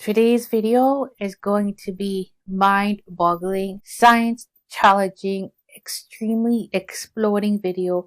Today's video is going to be mind-boggling, science-challenging, extremely exploding video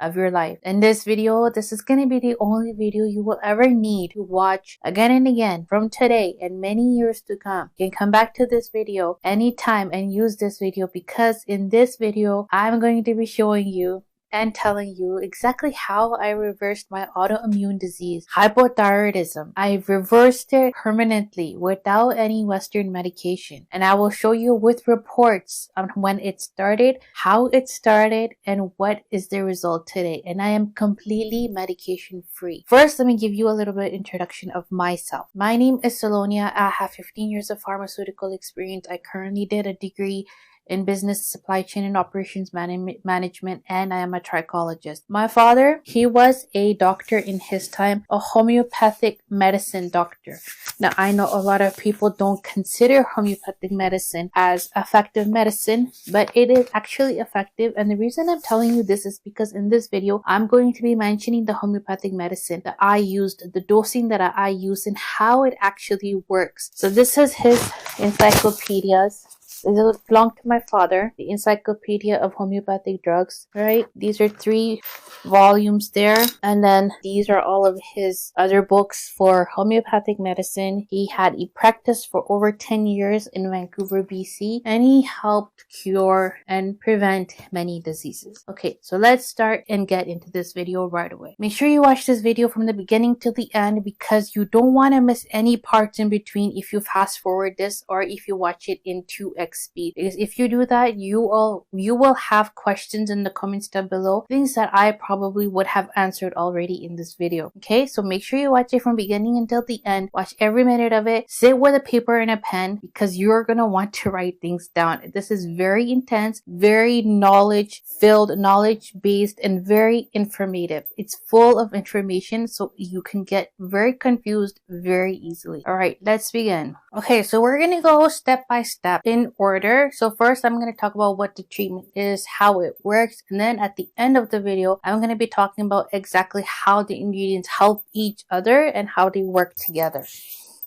of your life. In this video, this is going to be the only video you will ever need to watch again and again from today and many years to come. You can come back to this video anytime and use this video, because in this video, I'm going to be showing you and telling you exactly how I reversed my autoimmune disease, hypothyroidism. I reversed it permanently without any Western medication. And I will show you with reports on when it started, how it started, and what is the result today. And I am completely medication free. First, let me give you a little bit of introduction of myself. My name is Salonia. I have 15 years of pharmaceutical experience. I currently did a degree in business, supply chain, and operations management, and I am a trichologist. My father, he was a doctor in his time, a homeopathic medicine doctor. Now, I know a lot of people don't consider homeopathic medicine as effective medicine, but it is actually effective. And the reason I'm telling you this is because in this video, I'm going to be mentioning the homeopathic medicine that I used, the dosing that I used, and how it actually works. So this is his encyclopedias. These belong to my father, the Encyclopedia of Homeopathic Drugs, right? These are 3 volumes there. And then these are all of his other books for homeopathic medicine. He had a practice for over 10 years in Vancouver, BC, and he helped cure and prevent many diseases. Okay, so let's start and get into this video right away. Make sure you watch this video from the beginning to the end, because you don't want to miss any parts in between if you fast forward this or if you watch it in 2x speed. Because if you do that, you will have questions in the comments down below, things that I probably would have answered already in this video. Okay, so make sure you watch it from beginning until the end. Watch every minute of it. Sit with a paper and a pen, because you're gonna want to write things down. This is very intense, very knowledge-filled, knowledge-based, and very informative. It's full of information, so you can get very confused very easily. All right, let's begin. Okay, so we're gonna go step by step in order. So first, I'm going to talk about what the treatment is, how it works, and then at the end of the video, I'm going to be talking about exactly how the ingredients help each other and how they work together.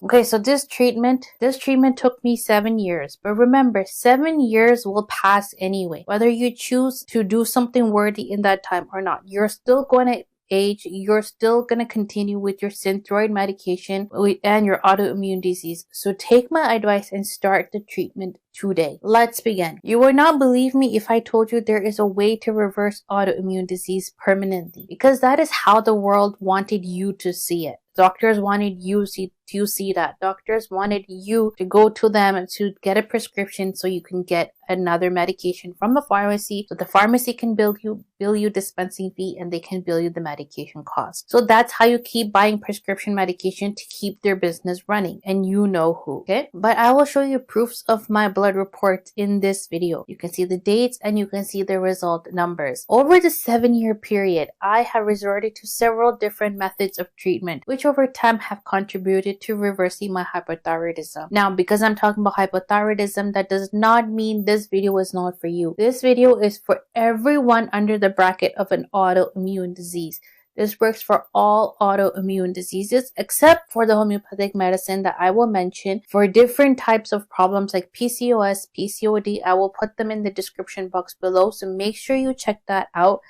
Okay, so this treatment took me 7 years. But remember, 7 years will pass anyway. Whether you choose to do something worthy in that time or not, you're still going to age, you're still going to continue with your synthroid medication and your autoimmune disease. So take my advice and start the treatment today. Let's begin. You would not believe me if I told you there is a way to reverse autoimmune disease permanently, because that is how the world wanted you to see it. Doctors wanted you to see that. Doctors wanted you to go to them and to get a prescription so you can get another medication from the pharmacy, so the pharmacy can bill you dispensing fee, and they can bill you the medication cost. So that's how you keep buying prescription medication to keep their business running, and you know who. Okay, but I will show you proofs of my blood reports in this video. You can see the dates and you can see the result numbers. Over the 7-year period, I have resorted to several different methods of treatment, which over time have contributed to reversing my hypothyroidism. Now, because I'm talking about hypothyroidism, that does not mean this video is not for you. This video is for everyone under the bracket of an autoimmune disease. This works for all autoimmune diseases except for the homeopathic medicine that I will mention for different types of problems like PCOS, PCOD. I will put them in the description box below, so make sure you check that out.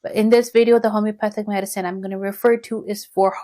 But in this video, the homeopathic medicine I'm going to refer to is for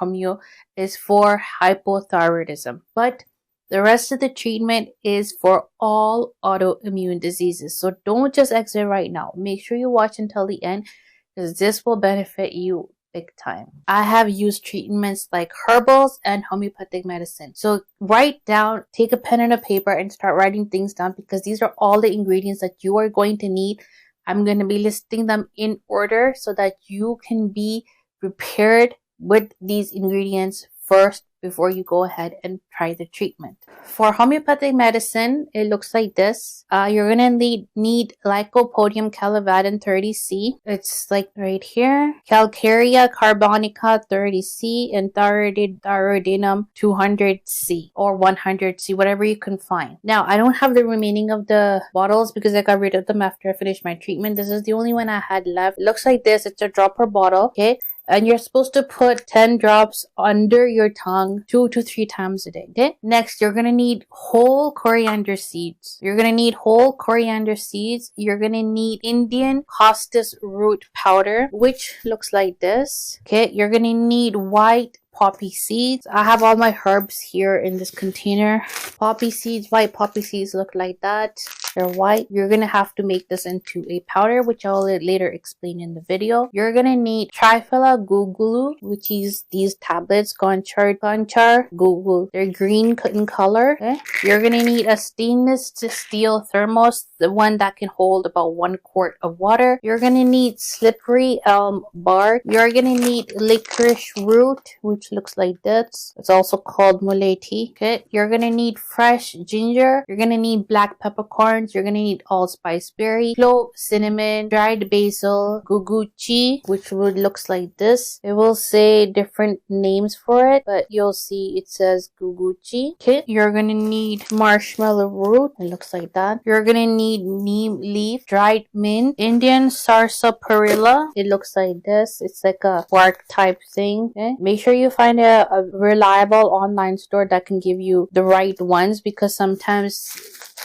hypothyroidism. But the rest of the treatment is for all autoimmune diseases. So don't just exit right now. Make sure you watch until the end, because this will benefit you big time. I have used treatments like herbals and homeopathic medicine. So write down, take a pen and a paper and start writing things down, because these are all the ingredients that you are going to need. I'm going to be listing them in order so that you can be prepared with these ingredients first before you go ahead and try the treatment. For homeopathic medicine, it looks like this. You're going to need Lycopodium clavatum 30C. It's like right here. Calcarea carbonica 30C and thyroidinum 200C or 100C, whatever you can find. Now, I don't have the remaining of the bottles because I got rid of them after I finished my treatment. This is the only one I had left. It looks like this. It's a dropper bottle. Okay. And you're supposed to put 10 drops under your tongue 2 to 3 times a day. Okay. Next, you're gonna need whole coriander seeds. You're gonna need whole coriander seeds. You're gonna need Indian costus root powder, which looks like this. Okay. You're gonna need white poppy seeds. I have all my herbs here in this container. Poppy seeds, white poppy seeds look like that. They're white. You're gonna have to make this into a powder, which I'll later explain in the video. You're gonna need Trifula gugulu, which is these tablets, ganchar gugul. They're green in color. Okay. You're gonna need a stainless steel thermos, the one that can hold about 1 quart of water. You're gonna need slippery elm bark. You're gonna need licorice root, which looks like this. It's also called muleti. Okay. You're gonna need fresh ginger. You're gonna need black peppercorns. You're gonna need allspice berry, clove, cinnamon, dried basil, guguchi, which would looks like this. It will say different names for it, but you'll see it says guguchi. Okay. You're gonna need marshmallow root. It looks like that. You're gonna need neem leaf, dried mint, Indian sarsaparilla. It looks like this. It's like a bark type thing. Okay. Make sure you find a reliable online store that can give you the right ones, because sometimes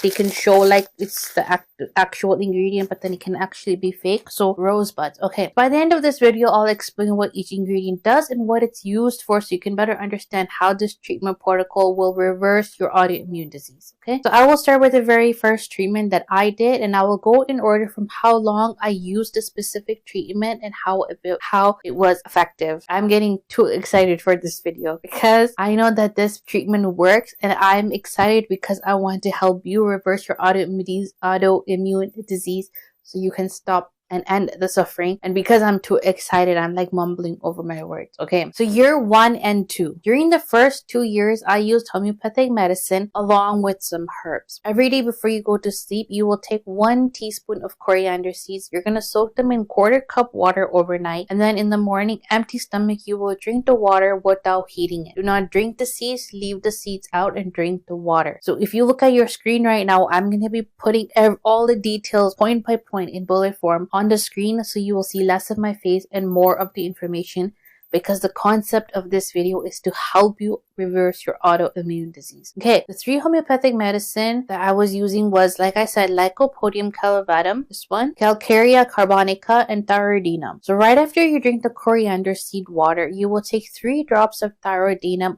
they can show like it's the actual ingredient, but then it can actually be fake. So rosebuds. Okay. By the end of this video, I'll explain what each ingredient does and what it's used for, so you can better understand how this treatment protocol will reverse your autoimmune disease. Okay. So I will start with the very first treatment that I did, and I will go in order from how long I used the specific treatment and how it was effective. I'm getting too excited for this video because I know that this treatment works, and I'm excited because I want to help you reverse your autoimmune disease so you can stop and end the suffering. And because I'm too excited, I'm like mumbling over my words. Okay, so year 1 and 2. During the first 2 years, I used homeopathic medicine along with some herbs. Every day before you go to sleep, you will take 1 teaspoon of coriander seeds. You're going to soak them in 1/4 cup water overnight. And then in the morning, empty stomach, you will drink the water without heating it. Do not drink the seeds, leave the seeds out and drink the water. So if you look at your screen right now, I'm going to be putting all the details point by point in bullet form on the screen, so you will see less of my face and more of the information, because the concept of this video is to help you reverse your autoimmune disease. Okay, the 3 homeopathic medicine that I was using was, like I said, Lycopodium clavatum, this one, Calcarea carbonica, and thyroidinum. So right after you drink the coriander seed water, you will take 3 drops of thyroidinum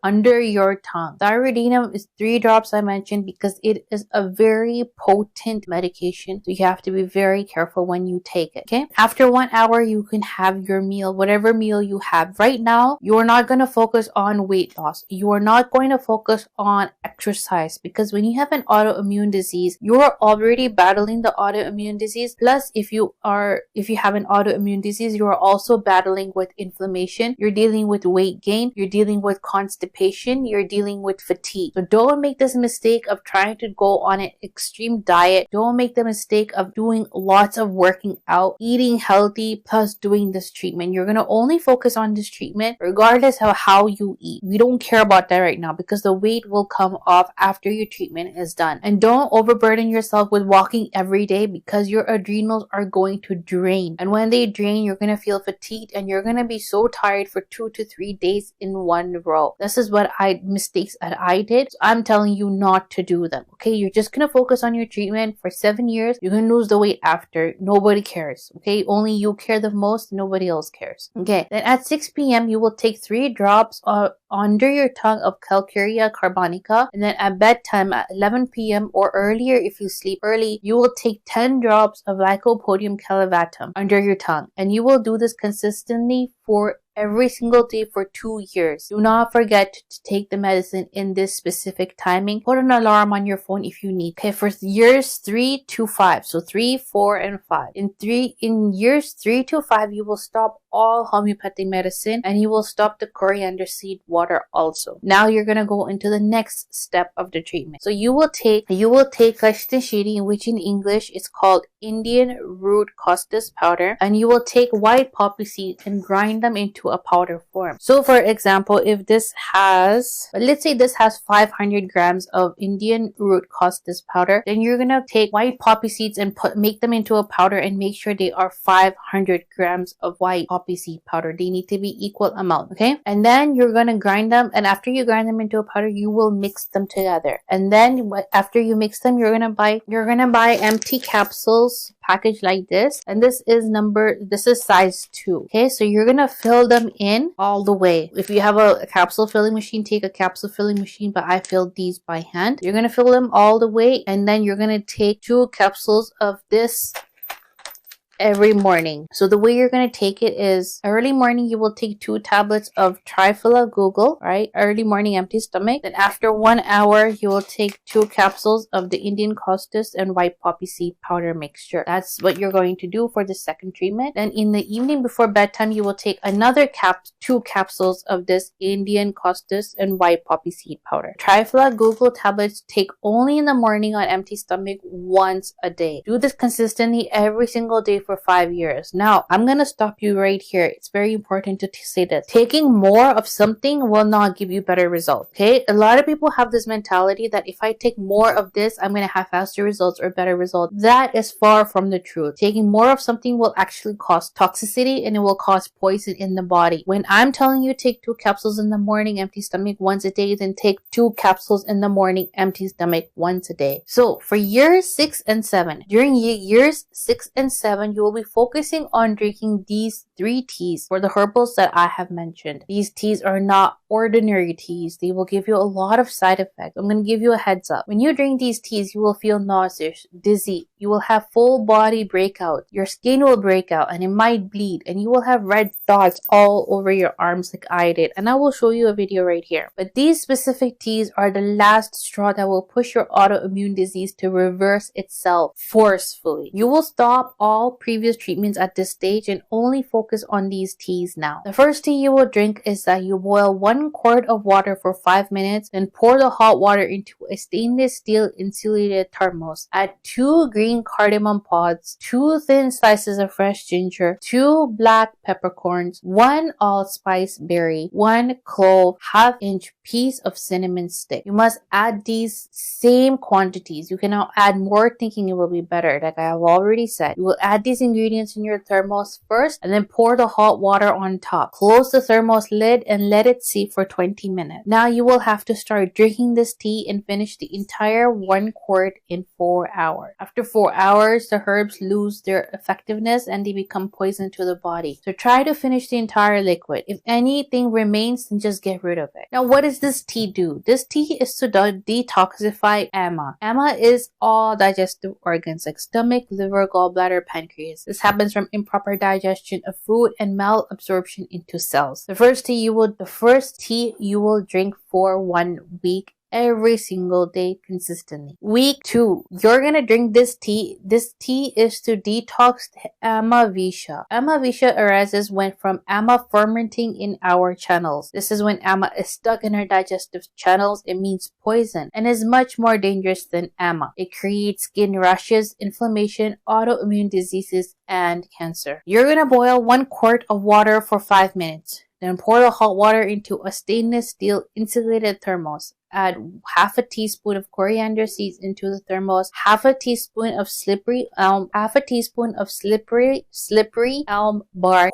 under your tongue. Thyroidinum is 3 drops I mentioned because it is a very potent medication. So you have to be very careful when you take it. Okay. After 1 hour, you can have your meal, whatever meal you have. Right now, you're not going to focus on weight loss. You are not going to focus on exercise, because when you have an autoimmune disease, you're already battling the autoimmune disease. Plus, if you have an autoimmune disease, you are also battling with inflammation. You're dealing with weight gain. You're dealing with constipation, you're dealing with fatigue. So don't make this mistake of trying to go on an extreme diet. Don't make the mistake of doing lots of working out, eating healthy, plus doing this treatment. You're going to only focus on this treatment regardless of how you eat. We don't care about that right now, because the weight will come off after your treatment is done. And don't overburden yourself with walking every day, because your adrenals are going to drain. And when they drain, you're going to feel fatigued and you're going to be so tired for 2 to 3 days in one row. This is what mistakes that I did. So I'm telling you not to do them. Okay, you're just gonna focus on your treatment for 7 years. You can lose the weight after. Nobody cares. Okay, only you care the most. Nobody else cares. Okay, then at 6 p.m. you will take 3 drops under your tongue of Calcarea carbonica, and then at bedtime at 11 p.m. or earlier, if you sleep early, you will take 10 drops of Lycopodium clavatum under your tongue, and you will do this consistently for every single day for 2 years. Do not forget to take the medicine in this specific timing. Put an alarm on your phone if you need. Okay, for years 3 to 5. So 3, 4, and 5. In years 3 to 5, you will stop all homeopathic medicine and you will stop the coriander seed water also. Now you're gonna go into the next step of the treatment. So you will take Lycopodium, which in English is called Indian root costus powder, and you will take white poppy seeds and grind them into a powder form. So for example, if this has, let's say this has 500 grams of Indian root costus powder, then you're gonna take white poppy seeds and make them into a powder and make sure they are 500 grams of white poppy poppy seed powder. They need to be equal amount, okay? And then you're gonna grind them, and after you grind them into a powder, you will mix them together. And then after you mix them, you're gonna buy empty capsules packaged like this, and this is size 2. Okay, so you're gonna fill them in all the way. If you have a capsule filling machine, take a capsule filling machine, but I filled these by hand. You're gonna fill them all the way, and then you're gonna take 2 capsules of this every morning. So the way you're going to take it is early morning, you will take 2 tablets of Trifula Google, right? Early morning, empty stomach. Then after 1 hour, you will take 2 capsules of the Indian costus and white poppy seed powder mixture. That's what you're going to do for the second treatment. Then in the evening before bedtime, you will take another 2 capsules of this Indian costus and white poppy seed powder. Trifula Google tablets take only in the morning on empty stomach once a day. Do this consistently every single day for 5 years. Now, I'm going to stop you right here. It's very important to say this. Taking more of something will not give you better results. Okay? A lot of people have this mentality that if I take more of this, I'm going to have faster results or better results. That is far from the truth. Taking more of something will actually cause toxicity and it will cause poison in the body. When I'm telling you take 2 capsules in the morning, empty stomach once a day, then take 2 capsules in the morning, empty stomach once a day. So for years 6 and 7, during years 6 and 7, you will be focusing on drinking these 3 teas for the herbals that I have mentioned. These teas are not ordinary teas. They will give you a lot of side effects. I'm going to give you a heads up. When you drink these teas, you will feel nauseous, dizzy. You will have full body breakouts. Your skin will break out and it might bleed, and you will have red dots all over your arms like I did. And I will show you a video right here. But these specific teas are the last straw that will push your autoimmune disease to reverse itself forcefully. You will stop all previous treatments at this stage and only focus on these teas now. The first tea you will drink is that you boil 1 quart of water for 5 minutes, then pour the hot water into a stainless steel insulated thermos. Add 2 green cardamom pods, 2 thin slices of fresh ginger, 2 black peppercorns, 1 allspice berry, 1 clove, half-inch piece of cinnamon stick. You must add these same quantities. You cannot add more thinking it will be better. Like I have already said, you will add these ingredients in your thermos first and then pour the hot water on top. Close the thermos lid and let it sit for 20 minutes. Now you will have to start drinking this tea and finish the entire 1 quart in 4 hours. After 4 hours, the herbs lose their effectiveness and they become poison to the body. So try to finish the entire liquid. If anything remains, then just get rid of it. Now what does this tea do? This tea is to detoxify AMA. AMA is all digestive organs like stomach, liver, gallbladder, pancreas. This happens from improper digestion of food and malabsorption into cells. The first tea you will drink for 1 week every single day consistently. Week 2, you're gonna drink this tea. This tea is to detox Amavisha. Amavisha arises from ama fermenting in our channels. This is when ama is stuck in our digestive channels. It means poison and is much more dangerous than ama. It creates skin rashes, inflammation, autoimmune diseases, and cancer. You're gonna boil 1 quart of water for 5 minutes. Then pour the hot water into a stainless steel insulated thermos. Add half a teaspoon of coriander seeds into the thermos, half a teaspoon of slippery elm bark,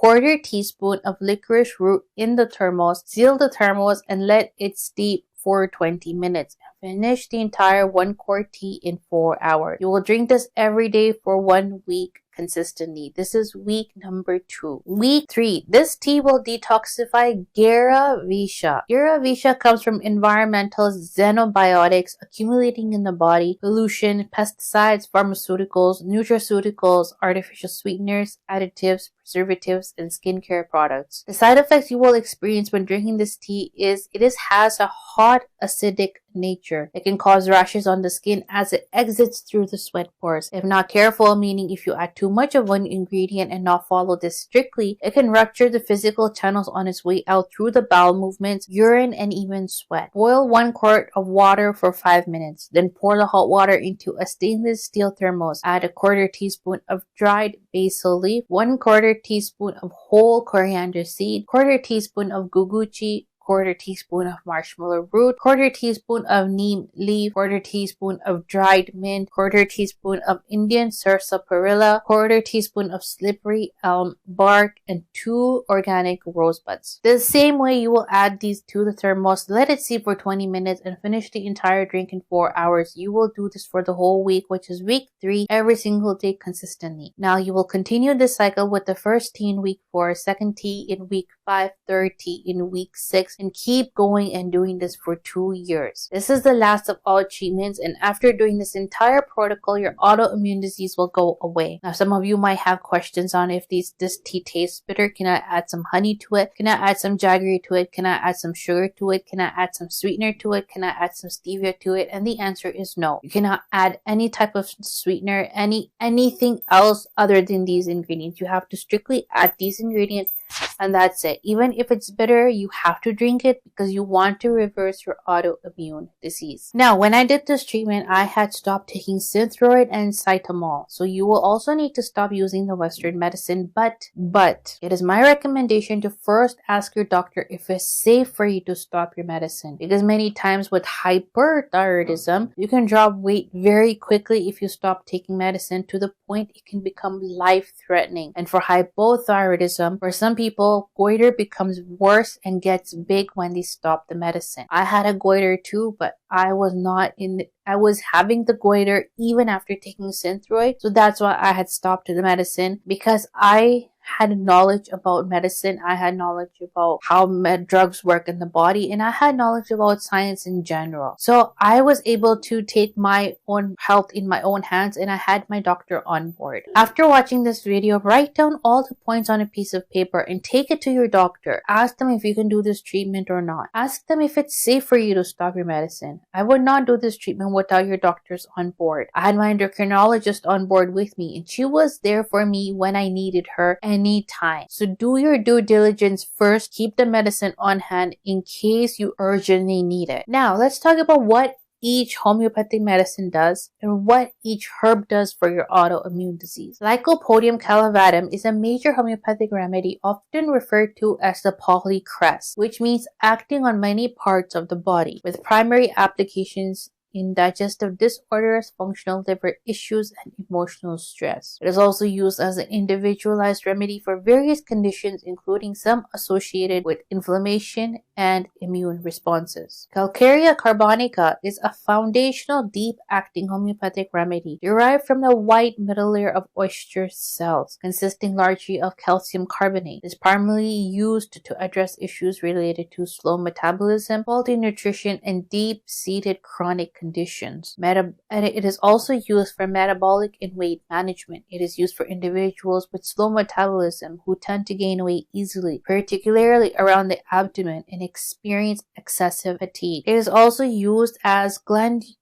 1/4 teaspoon of licorice root in the thermos. Seal the thermos and let it steep for 20 minutes. Finish the entire 1 quart tea in 4 hours. You will drink this every day for 1 week consistently. This is week number 2. Week 3, this tea will detoxify Graphites. Graphites comes from environmental xenobiotics accumulating in the body, pollution, pesticides, pharmaceuticals, nutraceuticals, artificial sweeteners, additives, preservatives, and skincare products. The side effects you will experience when drinking this tea is it has a hot, acidic nature. It can cause rashes on the skin as it exits through the sweat pores. If not careful, meaning if you add too much of one ingredient and not follow this strictly, it can rupture the physical channels on its way out through the bowel movements, urine, and even sweat. Boil 1 quart of water for 5 minutes. Then pour the hot water into a stainless steel thermos. Add a 1/4 teaspoon of dried basil leaf, 1/4 teaspoon of whole coriander seed, 1/4 teaspoon of guguchi, quarter teaspoon of marshmallow root, quarter teaspoon of neem leaf, quarter teaspoon of dried mint, quarter teaspoon of Indian sarsaparilla, quarter teaspoon of slippery elm bark, and 2 organic rosebuds. The same way, you will add these to the thermos, let it steep for 20 minutes, and finish the entire drink in 4 hours. You will do this for the whole week, which is week 3, every single day consistently. Now, you will continue this cycle with the first tea in week 4, second tea in week 5, third tea in week 6, and keep going and doing this for 2 years. This is the last of all treatments, and after doing this entire protocol, your autoimmune disease will go away. Now, some of you might have questions on if this tea tastes bitter. Can I add some honey to it? Can I add some jaggery to it? Can I add some sugar to it? Can I add some sweetener to it? Can I add some stevia to it? And the answer is no. You cannot add any type of sweetener, anything else other than these ingredients. You have to strictly add these ingredients, and that's it. Even if it's bitter, you have to drink it because you want to reverse your autoimmune disease. Now, when I did this treatment, I had stopped taking Synthroid and Cytomol. So you will also need to stop using the Western medicine, but it is my recommendation to first ask your doctor if it's safe for you to stop your medicine, because many times with hyperthyroidism, you can drop weight very quickly if you stop taking medicine, to the point it can become life-threatening. And for hypothyroidism, for some people, goiter becomes worse and gets big when they stop the medicine. I had a goiter too, but I was having the goiter even after taking Synthroid. So that's why I had stopped the medicine, because I had knowledge about medicine, I had knowledge about how drugs work in the body, and I had knowledge about science in general. So I was able to take my own health in my own hands, and I had my doctor on board. After watching this video, write down all the points on a piece of paper and take it to your doctor. Ask them if you can do this treatment or not. Ask them if it's safe for you to stop your medicine. I would not do this treatment without your doctors on board. I had my endocrinologist on board with me, and she was there for me when I needed her anytime. So do your due diligence first. Keep the medicine on hand in case you urgently need it. Now, let's talk about what each homeopathic medicine does and what each herb does for your autoimmune disease. Lycopodium clavatum is a major homeopathic remedy often referred to as the polycrest, which means acting on many parts of the body, with primary applications in digestive disorders, functional liver issues, and emotional stress. It is also used as an individualized remedy for various conditions, including some associated with inflammation and immune responses. Calcarea carbonica is a foundational deep-acting homeopathic remedy derived from the white middle layer of oyster cells, consisting largely of calcium carbonate. It is primarily used to address issues related to slow metabolism, faulty nutrition, and deep-seated chronic conditions. And it is also used for metabolic and weight management. It is used for individuals with slow metabolism who tend to gain weight easily, particularly around the abdomen, and experience excessive fatigue. It is also used as glandular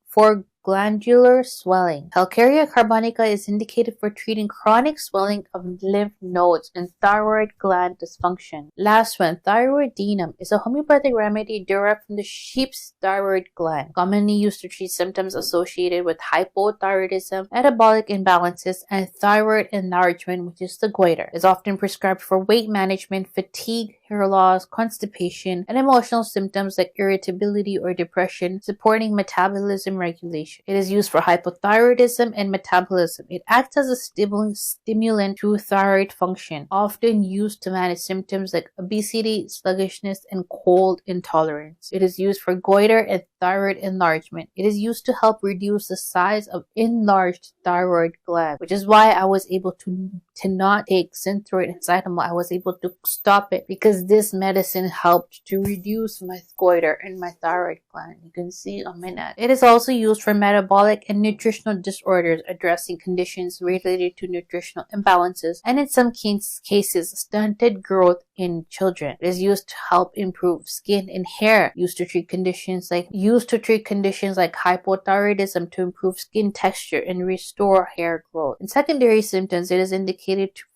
swelling. Calcarea carbonica is indicated for treating chronic swelling of lymph nodes and thyroid gland dysfunction. Last one, thyroidinum, is a homeopathic remedy derived from the sheep's thyroid gland, commonly used to treat symptoms associated with hypothyroidism, metabolic imbalances, and thyroid enlargement, which is the goiter. It is often prescribed for weight management, fatigue, hair loss, constipation, and emotional symptoms like irritability or depression, supporting metabolism regulation. It is used for hypothyroidism and metabolism. It acts as a stimulant to thyroid function, often used to manage symptoms like obesity, sluggishness, and cold intolerance. It is used for goiter and thyroid enlargement. It is used to help reduce the size of enlarged thyroid gland, which is why I was able to not take Synthroid and Cytomol. I was able to stop it because this medicine helped to reduce my goiter and my thyroid gland. You can see on my neck. It is also used for metabolic and nutritional disorders, addressing conditions related to nutritional imbalances and in some cases stunted growth in children. It is used to help improve skin and hair, used to treat conditions like hypothyroidism to improve skin texture and restore hair growth. In secondary symptoms, it is indicated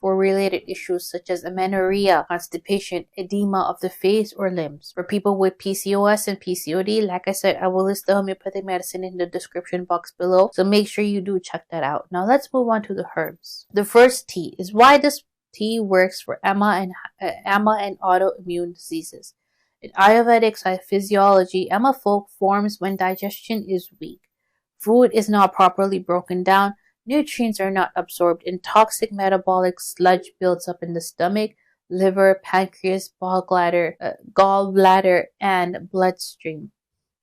for related issues such as amenorrhea, constipation, edema of the face or limbs. For people with PCOS and PCOD, like I said, I will list the homeopathic medicine in the description box below, so make sure you do check that out. Now let's move on to the herbs. The first tea is why this tea works for asthma and autoimmune diseases. In Ayurvedic physiology, Emma forms when digestion is weak. Food is not properly broken down, nutrients are not absorbed, and toxic metabolic sludge builds up in the stomach, liver, pancreas, gallbladder, and bloodstream.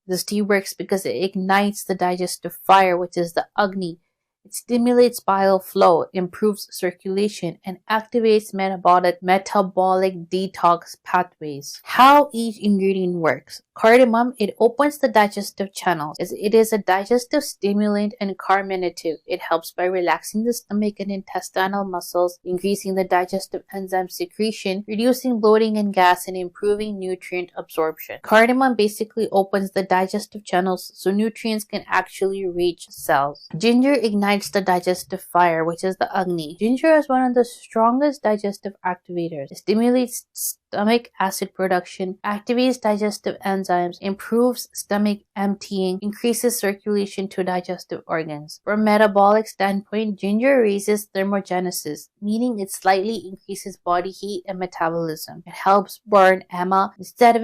This tea works because it ignites the digestive fire, which is the Agni. It stimulates bile flow, improves circulation, and activates metabolic detox pathways. How each ingredient works. Cardamom, it opens the digestive channels. It is a digestive stimulant and carminative. It helps by relaxing the stomach and intestinal muscles, increasing the digestive enzyme secretion, reducing bloating and gas, and improving nutrient absorption. Cardamom basically opens the digestive channels so nutrients can actually reach cells. Ginger ignites the digestive fire, which is the Agni. Ginger is one of the strongest digestive activators. It stimulates stomach acid production, activates digestive enzymes, improves stomach emptying, increases circulation to digestive organs. From a metabolic standpoint, ginger raises thermogenesis, meaning it slightly increases body heat and metabolism. It helps burn Emma instead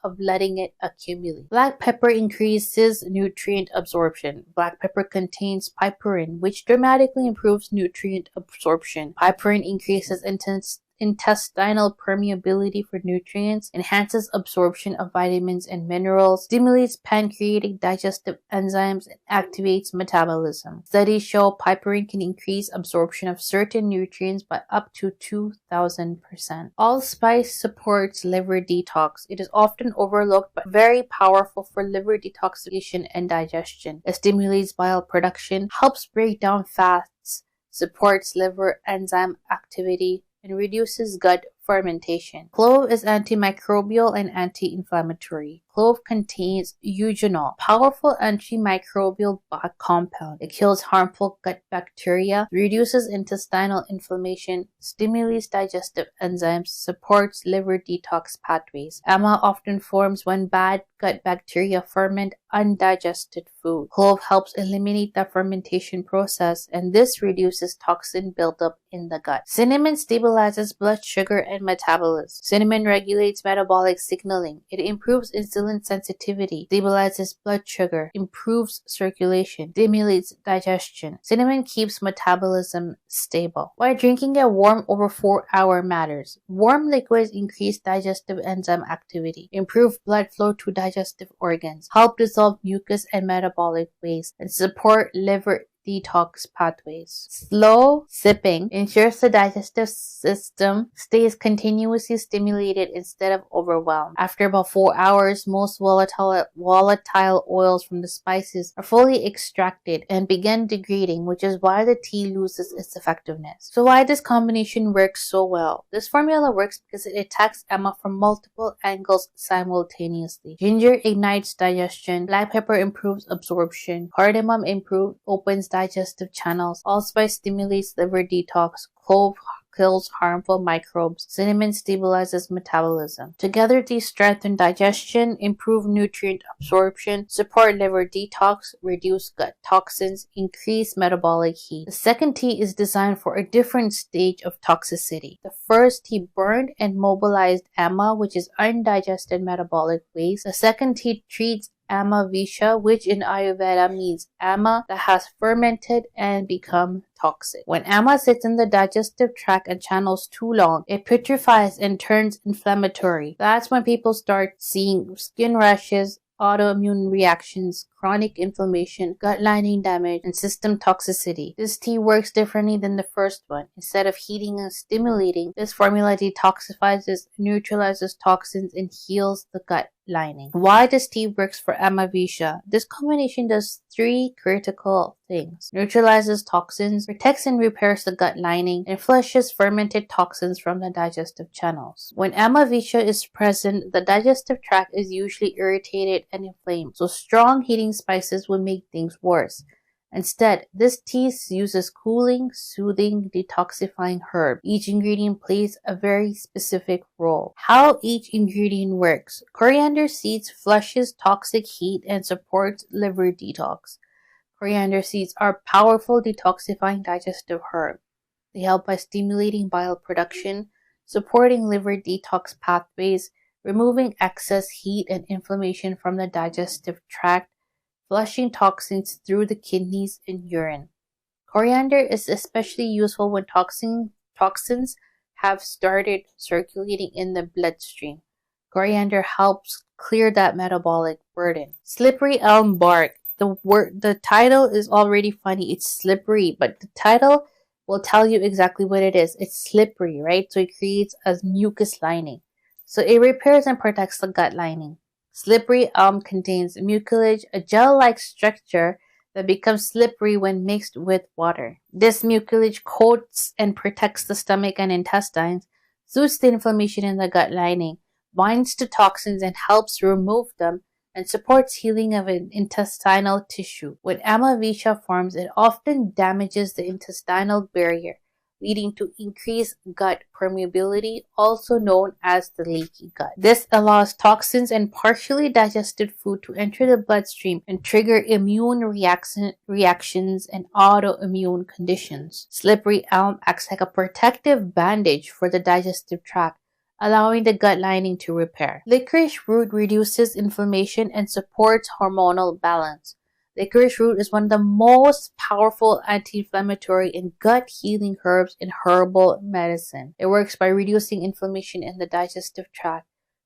of letting it accumulate. Black pepper increases nutrient absorption. Black pepper contains piperine, which dramatically improves nutrient absorption. Piperine increases intestinal permeability for nutrients, enhances absorption of vitamins and minerals, stimulates pancreatic digestive enzymes, and activates metabolism. Studies show piperine can increase absorption of certain nutrients by up to 2,000%. Allspice supports liver detox. It is often overlooked but very powerful for liver detoxification and digestion. It stimulates bile production, helps break down fats, supports liver enzyme activity, and reduces gut fermentation. Clove is antimicrobial and anti-inflammatory. Clove contains eugenol, powerful antimicrobial compound. It kills harmful gut bacteria, reduces intestinal inflammation, stimulates digestive enzymes, supports liver detox pathways. Emma often forms when bad gut bacteria ferment undigested food. Clove helps eliminate the fermentation process, and this reduces toxin buildup in the gut. Cinnamon stabilizes blood sugar and metabolism. Cinnamon regulates metabolic signaling. It improves insulin sensitivity, stabilizes blood sugar, improves circulation, stimulates digestion. Cinnamon keeps metabolism stable. Why drinking it warm over 4 hours matters. Warm liquids increase digestive enzyme activity, improve blood flow to digestive organs, help dissolve mucus and metabolic waste, and support liver detox pathways. Slow sipping ensures the digestive system stays continuously stimulated instead of overwhelmed. After about 4 hours, most volatile oils from the spices are fully extracted and begin degrading, which is why the tea loses its effectiveness. So why this combination works so well? This formula works because it attacks Emma from multiple angles simultaneously. Ginger ignites digestion, black pepper improves absorption, cardamom opens digestive channels, allspice stimulates liver detox, clove kills harmful microbes, cinnamon stabilizes metabolism. Together, these strengthen digestion, improve nutrient absorption, support liver detox, reduce gut toxins, increase metabolic heat. The second tea is designed for a different stage of toxicity. The first tea burned and mobilized Emma, which is undigested metabolic waste. The second tea treats Amma Visha, which in Ayurveda means Amma that has fermented and become toxic. When Amma sits in the digestive tract and channels too long, it putrefies and turns inflammatory. That's when people start seeing skin rashes, autoimmune reactions, chronic inflammation, gut lining damage, and system toxicity. This tea works differently than the first one. Instead of heating and stimulating, this formula detoxifies, neutralizes toxins, and heals the gut lining. Why this tea works for Amavisha? This combination does 3 critical things. Neutralizes toxins, protects and repairs the gut lining, and flushes fermented toxins from the digestive channels. When Amavisha is present, the digestive tract is usually irritated and inflamed, so strong heating spices would make things worse. Instead, this tea uses cooling, soothing, detoxifying herb. Each ingredient plays a very specific role. How each ingredient works. Coriander seeds flushes toxic heat and supports liver detox. Coriander seeds are powerful detoxifying digestive herb. They help by stimulating bile production, supporting liver detox pathways, removing excess heat and inflammation from the digestive tract, flushing toxins through the kidneys and urine. Coriander is especially useful when toxins have started circulating in the bloodstream. Coriander helps clear that metabolic burden. Slippery elm bark. The title is already funny. It's slippery, but the title will tell you exactly what it is. It's slippery, right? So it creates a mucus lining. So it repairs and protects the gut lining. Slippery elm contains mucilage, a gel-like structure that becomes slippery when mixed with water. This mucilage coats and protects the stomach and intestines, soothes the inflammation in the gut lining, binds to toxins and helps remove them, and supports healing of intestinal tissue. When alopecia forms, it often damages the intestinal barrier, leading to increased gut permeability, also known as the leaky gut. This allows toxins and partially digested food to enter the bloodstream and trigger immune reactions and autoimmune conditions. Slippery elm acts like a protective bandage for the digestive tract, allowing the gut lining to repair. Licorice root reduces inflammation and supports hormonal balance. Licorice root is one of the most powerful anti-inflammatory and gut-healing herbs in herbal medicine. It works by reducing inflammation in the digestive tract,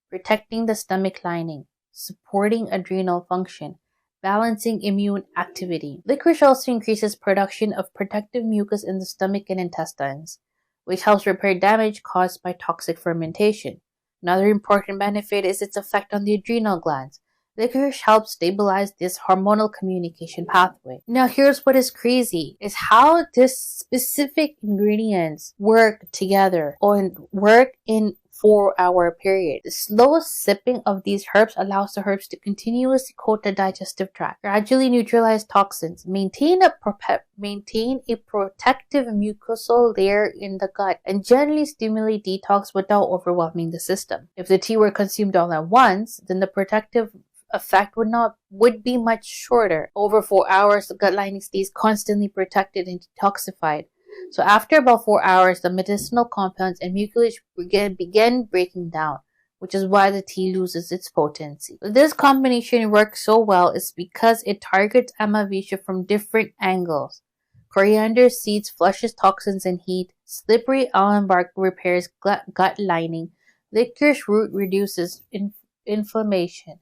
protecting the stomach lining, supporting adrenal function, balancing immune activity. Licorice also increases production of protective mucus in the stomach and intestines, which helps repair damage caused by toxic fermentation. Another important benefit is its effect on the adrenal glands. Licorice helps stabilize this hormonal communication pathway. Now here's what is crazy, is how these specific ingredients work together or work in 4-hour period. The slow sipping of these herbs allows the herbs to continuously coat the digestive tract, gradually neutralize toxins, maintain a protective mucosal layer in the gut, and generally stimulate detox without overwhelming the system. If the tea were consumed all at once, then the protective effect would be much shorter. Over 4 hours, the gut lining stays constantly protected and detoxified. So after about 4 hours, the medicinal compounds and mucilage begin breaking down, which is why the tea loses its potency. This combination works so well is because it targets alopecia from different angles. Coriander seeds flushes toxins and heat. Slippery elm bark repairs gut lining. Licorice root reduces inflammation.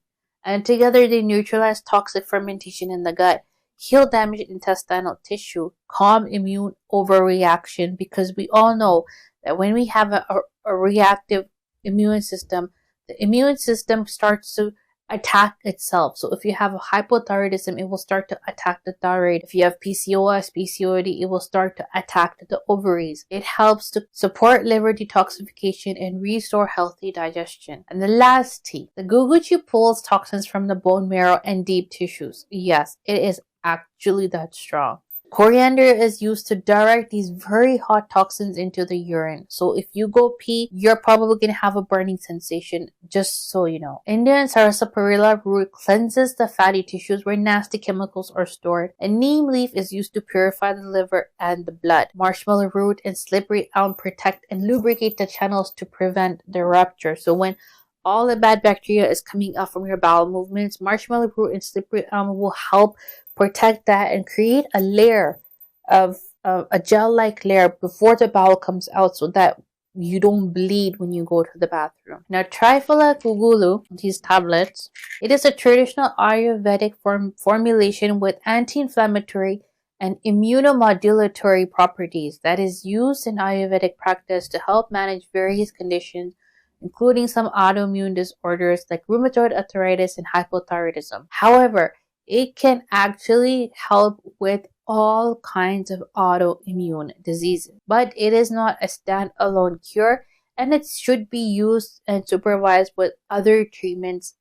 And together they neutralize toxic fermentation in the gut, heal damaged intestinal tissue, calm immune overreaction, because we all know that when we have a reactive immune system, the immune system starts to attack itself. So if you have a hypothyroidism, it will start to attack the thyroid. If you have PCOS, PCOD, it will start to attack the ovaries. It helps to support liver detoxification and restore healthy digestion. And the last T, the guguchi pulls toxins from the bone marrow and deep tissues. Yes, it is actually that strong. Coriander is used to direct these very hot toxins into the urine. So if you go pee, you're probably going to have a burning sensation, just so you know. Indian sarsaparilla root cleanses the fatty tissues where nasty chemicals are stored. And neem leaf is used to purify the liver and the blood. Marshmallow root and slippery elm protect and lubricate the channels to prevent the rupture. So when all the bad bacteria is coming up from your bowel movements, marshmallow root and slippery elm will help protect that and create a layer of a gel-like layer before the bowel comes out so that you don't bleed when you go to the bathroom. Now, Trifula gugulu, these tablets, it is a traditional Ayurvedic formulation with anti-inflammatory and immunomodulatory properties that is used in Ayurvedic practice to help manage various conditions, including some autoimmune disorders like rheumatoid arthritis and hypothyroidism. However, it can actually help with all kinds of autoimmune diseases, but it is not a standalone cure, and it should be used and supervised with other treatments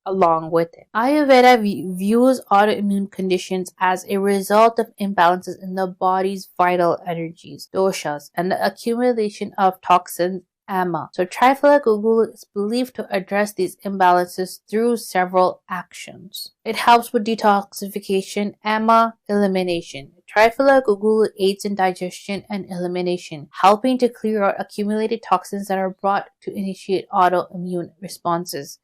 along with it. Ayurveda views autoimmune conditions as a result of imbalances in the body's vital energies, doshas, and the accumulation of toxins, ama. So Trifula gugulu is believed to address these imbalances through several actions. It helps with detoxification, ama elimination. Trifula gugula aids in digestion and elimination, helping to clear out accumulated toxins that are brought to initiate autoimmune responses.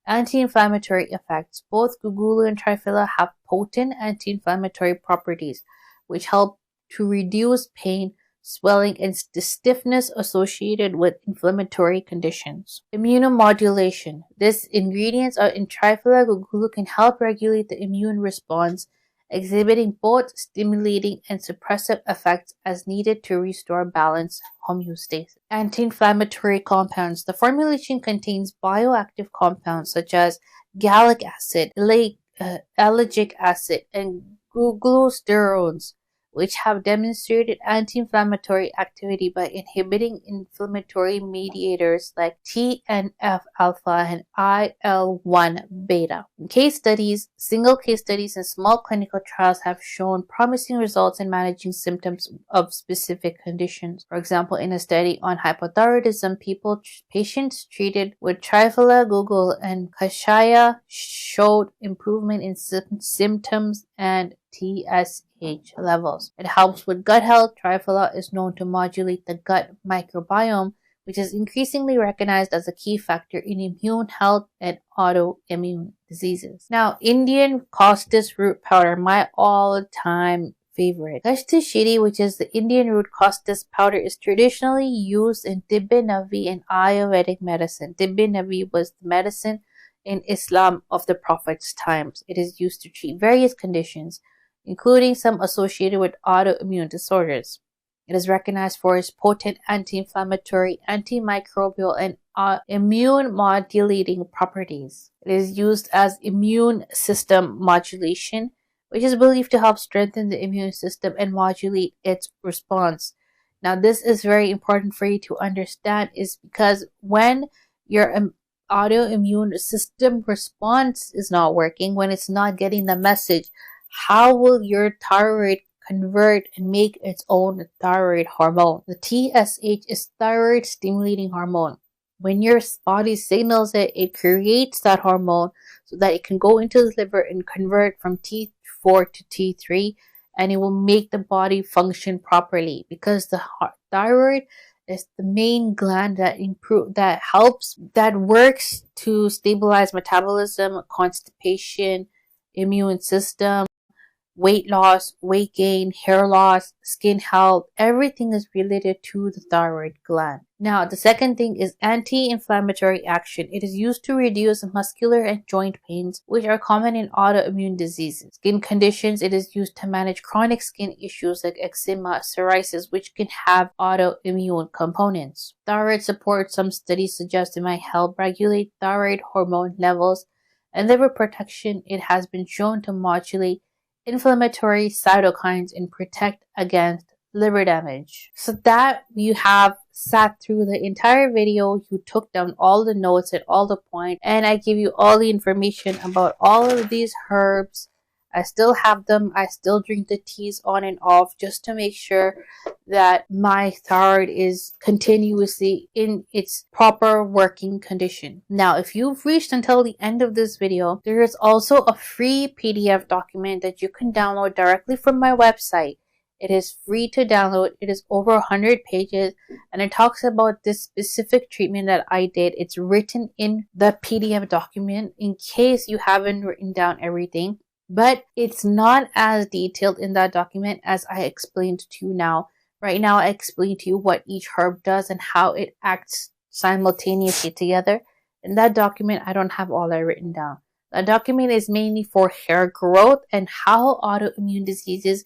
Anti-inflammatory effects. Both gugula and Trifula have potent anti-inflammatory properties, which help to reduce pain, swelling, and the stiffness associated with inflammatory conditions. Immunomodulation. These ingredients in Trifula gugula can help regulate the immune response, exhibiting both stimulating and suppressive effects as needed to restore balance homeostasis. Anti-inflammatory compounds. The formulation contains bioactive compounds such as gallic acid, ellagic acid, and glucosterols, which have demonstrated anti-inflammatory activity by inhibiting inflammatory mediators like TNF-alpha and IL-1 beta. Single case studies and small clinical trials have shown promising results in managing symptoms of specific conditions. For example, in a study on hypothyroidism, patients treated with Trifula gugula and Kashaya showed improvement in symptoms and TSH levels. It helps with gut health. Trifula is known to modulate the gut microbiome, which is increasingly recognized as a key factor in immune health and autoimmune diseases. Now, Indian costus root powder, my all-time favorite. Kashti Shiri, which is the Indian root costus powder, is traditionally used in Tibbi Nabi and Ayurvedic medicine. Tibbi Nabi was the medicine in Islam of the Prophet's times. It is used to treat various conditions, including some associated with autoimmune disorders. It is recognized for its potent anti-inflammatory, antimicrobial, and immune modulating properties. It is used as immune system modulation, which is believed to help strengthen the immune system and modulate its response. Now, this is very important for you to understand, is because when your autoimmune system response is not working, when it's not getting the message, how will your thyroid convert and make its own thyroid hormone? The TSH is thyroid stimulating hormone. When your body signals it, it creates that hormone so that it can go into the liver and convert from T4 to T3, and it will make the body function properly, because the thyroid is the main gland that works to stabilize metabolism, constipation, immune system, weight loss, weight gain, hair loss, skin health. Everything is related to the thyroid gland. Now, the second thing is anti-inflammatory action. It is used to reduce muscular and joint pains, which are common in autoimmune diseases. Skin conditions, it is used to manage chronic skin issues like eczema, psoriasis, which can have autoimmune components. Thyroid support, some studies suggest it might help regulate thyroid hormone levels. And liver protection, it has been shown to modulate inflammatory cytokines and protect against liver damage. So that you have sat through the entire video, you took down all the notes and all the points, and I give you all the information about all of these herbs. I still have them. I still drink the teas on and off just to make sure that my thyroid is continuously in its proper working condition. Now, if you've reached until the end of this video, there is also a free PDF document that you can download directly from my website. It is free to download. It is over 100 pages, and it talks about this specific treatment that I did. It's written in the PDF document in case you haven't written down everything. But it's not as detailed in that document as I explained to you now. Right now, I explained to you what each herb does and how it acts simultaneously together. In that document, I don't have all that written down. The document is mainly for hair growth and how autoimmune diseases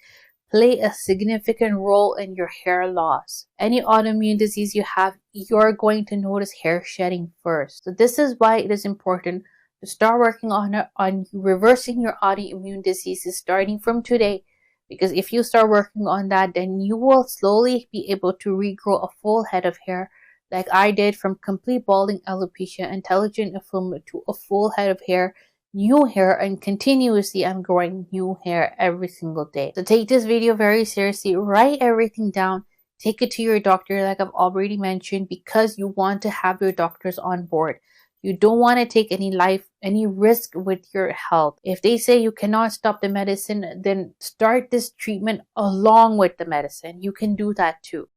play a significant role in your hair loss. Any autoimmune disease you have, you're going to notice hair shedding first. So this is why it is important to start working on reversing your autoimmune diseases starting from today, because if you start working on that, then you will slowly be able to regrow a full head of hair, like I did, from complete balding alopecia, intelligent effluent, to a full head of hair, new hair, and continuously I'm growing new hair every single day. So take this video very seriously, write everything down, take it to your doctor like I've already mentioned, because you want to have your doctors on board. You don't want to take any risk with your health. If they say you cannot stop the medicine, then start this treatment along with the medicine. You can do that too.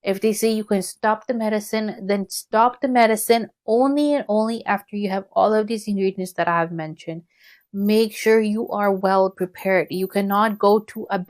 If they say you can stop the medicine, then stop the medicine only and only after you have all of these ingredients that I have mentioned. Make sure you are well prepared. You cannot go to a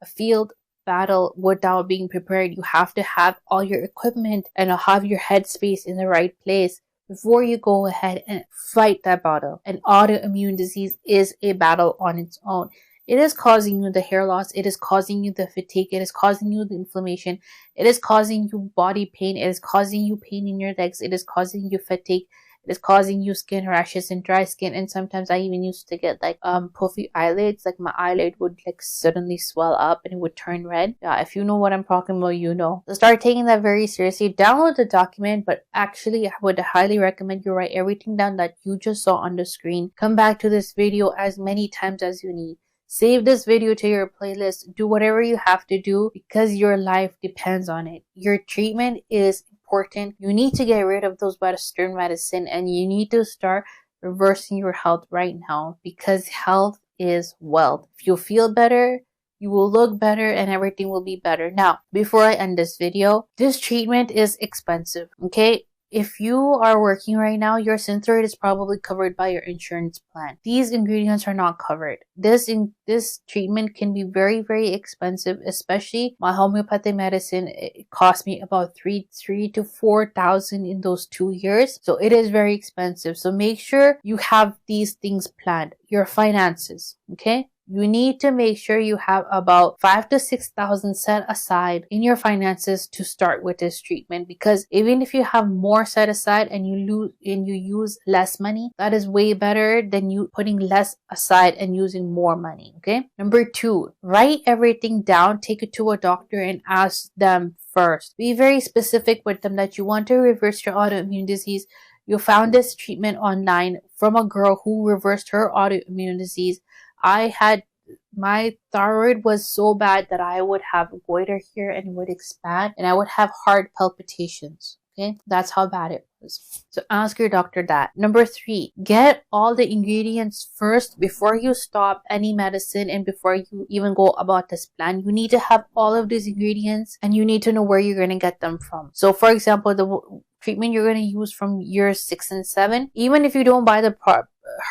field battle without being prepared. You have to have all your equipment and have your headspace in the right place before you go ahead and fight that battle. An autoimmune disease is a battle on its own. It is causing you the hair loss. It is causing you the fatigue. It is causing you the inflammation. It is causing you body pain. It is causing you pain in your legs. It is causing you fatigue. It is causing you skin rashes and dry skin. And sometimes I even used to get like puffy eyelids. Like my eyelid would like suddenly swell up and it would turn red. Yeah, if you know what I'm talking about, you know. So start taking that very seriously. Download the document, but actually I would highly recommend you write everything down that you just saw on the screen. Come back to this video as many times as you need. Save this video to your playlist. Do whatever you have to do because your life depends on it. Your treatment is important. You need to get rid of those Western medicine and you need to start reversing your health right now because health is wealth. If you feel better, you will look better and everything will be better. Now, before I end this video, this treatment is expensive, okay? If you are working right now, your synthroid is probably covered by your insurance plan. These ingredients are not covered. This treatment can be very, very expensive, especially my homeopathic medicine. It cost me about $3,000 to $4,000 in those 2 years. So it is very expensive. So make sure you have these things planned. Your finances, okay? You need to make sure you have about $5,000 to $6,000 set aside in your finances to start with this treatment, because even if you have more set aside and you use less money, that is way better than you putting less aside and using more money. Okay. Number 2, write everything down, take it to a doctor and ask them first. Be very specific with them that you want to reverse your autoimmune disease. You found this treatment online from a girl who reversed her autoimmune disease. My thyroid was so bad that I would have goiter here and it would expand and I would have heart palpitations. Okay, that's how bad it was. So ask your doctor that. Number 3, get all the ingredients first before you stop any medicine and before you even go about this plan. You need to have all of these ingredients and you need to know where you're going to get them from. So for example, the treatment you're going to use from years 6 and 7, even if you don't buy the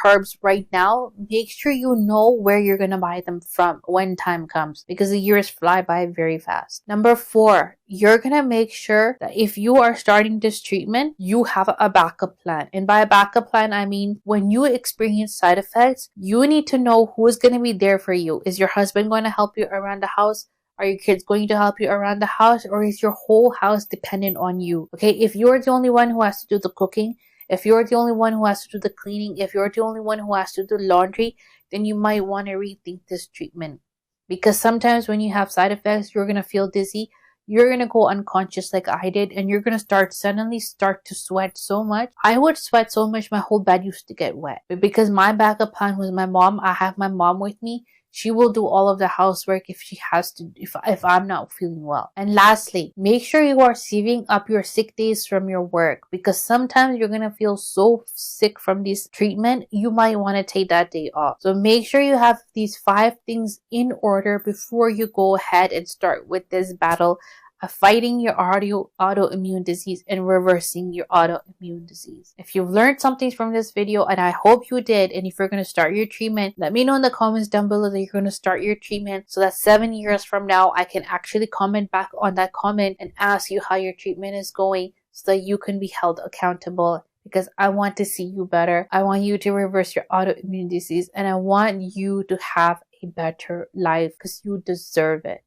herbs right now, make sure you know where you're going to buy them from when time comes, because the years fly by very fast. Number 4, you're going to make sure that if you are starting this treatment, you have a backup plan. And by a backup plan, I mean when you experience side effects, you need to know who is going to be there for you. Is your husband going to help you around the house? Are your kids going to help you around the house? Or is your whole house dependent on you? Okay, if you're the only one who has to do the cooking, if you're the only one who has to do the cleaning, if you're the only one who has to do laundry, then you might want to rethink this treatment. Because sometimes when you have side effects, you're going to feel dizzy, you're going to go unconscious like I did, and you're going to suddenly start to sweat so much. I would sweat so much, my whole bed used to get wet. But because my backup plan was my mom, I have my mom with me. She will do all of the housework if she has to, if I'm not feeling well. And lastly, make sure you are saving up your sick days from your work, because sometimes you're going to feel so sick from this treatment, you might want to take that day off. So make sure you have these 5 things in order before you go ahead and start with this battle of fighting your autoimmune disease and reversing your autoimmune disease. If you've learned something from this video, and I hope you did, and if you're going to start your treatment, let me know in the comments down below that you're going to start your treatment, so that 7 years from now, I can actually comment back on that comment and ask you how your treatment is going, so that you can be held accountable. Because I want to see you better. I want you to reverse your autoimmune disease, and I want you to have a better life, because you deserve it.